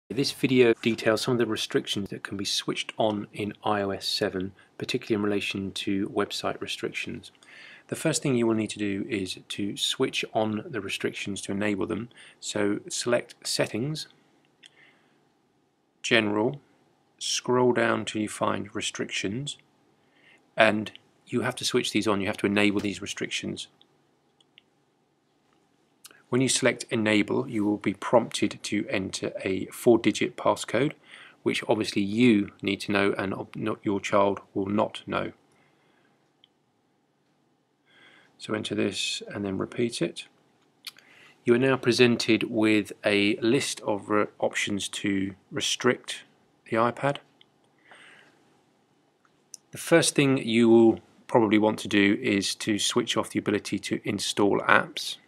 This video details some of the restrictions that can be switched on in iOS 7, particularly in relation to website restrictions. The first thing you will need to do is to switch on the restrictions to enable them. So select Settings, General, scroll down till you find Restrictions, and you have to switch these on. You have to enable these restrictions. When you select Enable, you will be prompted to enter a 4-digit passcode, which obviously you need to know and your child will not know. So enter this and then repeat it. You are now presented with a list of options to restrict the iPad. The first thing you will probably want to do is to switch off the ability to install apps.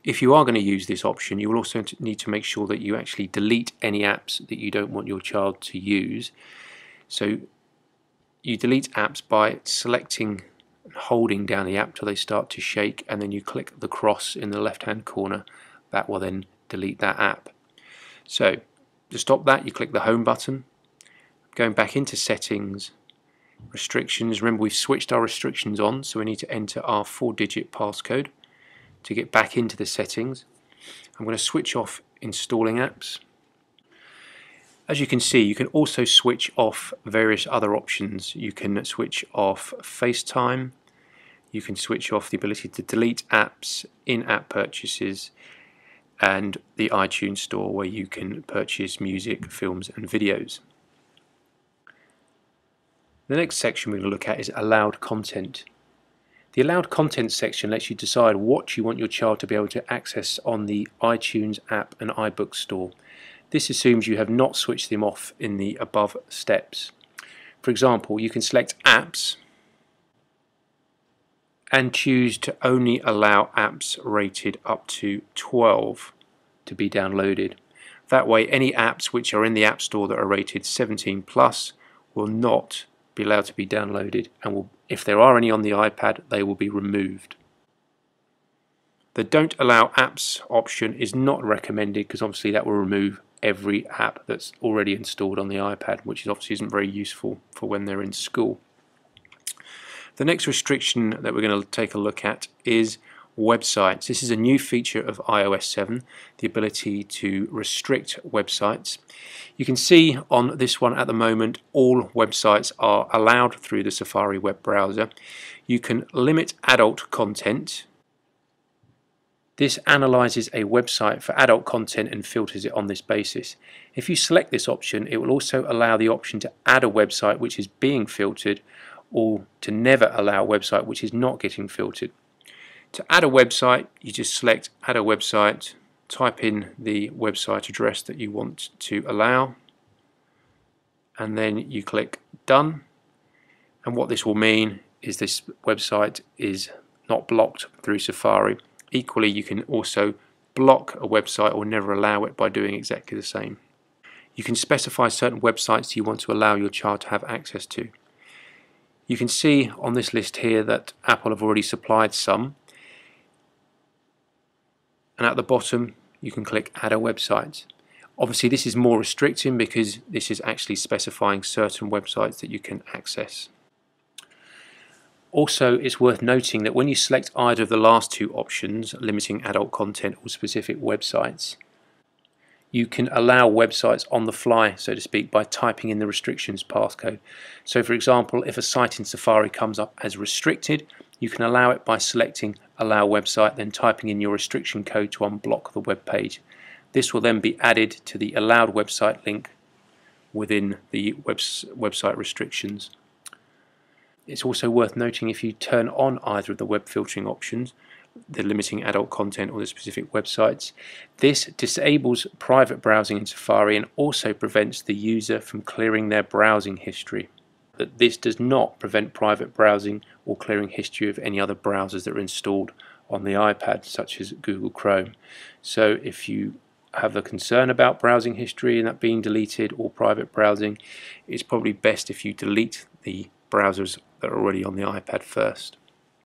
If you are going to use this option, you will also need to make sure that you actually delete any apps that you don't want your child to use. So you delete apps by selecting and holding down the app till they start to shake, and then you click the cross in the left hand corner. That will then delete that app. So to stop that, you click the home button. Going back into settings, restrictions, remember we've switched our restrictions on, so we need to enter our 4-digit passcode. To get back into the settings, I'm going to switch off installing apps. As you can see, you can also switch off various other options. You can switch off FaceTime, you can switch off the ability to delete apps, in-app purchases, and the iTunes store where you can purchase music, films and videos. The next section we're going to look at is allowed content. The allowed content section lets you decide what you want your child to be able to access on the iTunes app and iBook store. This assumes you have not switched them off in the above steps. For example, you can select apps and choose to only allow apps rated up to 12 to be downloaded. That way any apps which are in the App Store that are rated 17 plus will not be allowed to be downloaded, and will, if there are any on the iPad, they will be removed. The don't allow apps option is not recommended because obviously that will remove every app that's already installed on the iPad, which obviously isn't very useful for when they're in school. The next restriction that we're going to take a look at is websites. This is a new feature of iOS 7, the ability to restrict websites. You can see on this one at the moment all websites are allowed through the Safari web browser. You can limit adult content. This analyzes a website for adult content and filters it on this basis. If you select this option, it will also allow the option to add a website which is being filtered, or to never allow a website which is not getting filtered. To add a website, you just select add a website, type in the website address that you want to allow, and then you click done. And what this will mean is this website is not blocked through Safari. Equally, you can also block a website or never allow it by doing exactly the same. You can specify certain websites you want to allow your child to have access to. You can see on this list here that Apple have already supplied some. And at the bottom you can click add a website. Obviously this is more restricting because this is actually specifying certain websites that you can access. Also, it's worth noting that when you select either of the last two options, limiting adult content or specific websites, you can allow websites on the fly, so to speak, by typing in the restrictions passcode. So for example, if a site in Safari comes up as restricted, you can allow it by selecting allow website, then typing in your restriction code to unblock the web page. This will then be added to the allowed website link within the website restrictions. It's also worth noting if you turn on either of the web filtering options, the limiting adult content or the specific websites, this disables private browsing in Safari and also prevents the user from clearing their browsing history. That this does not prevent private browsing or clearing history of any other browsers that are installed on the iPad, such as Google Chrome. So if you have a concern about browsing history and that being deleted or private browsing, it's probably best if you delete the browsers that are already on the iPad first.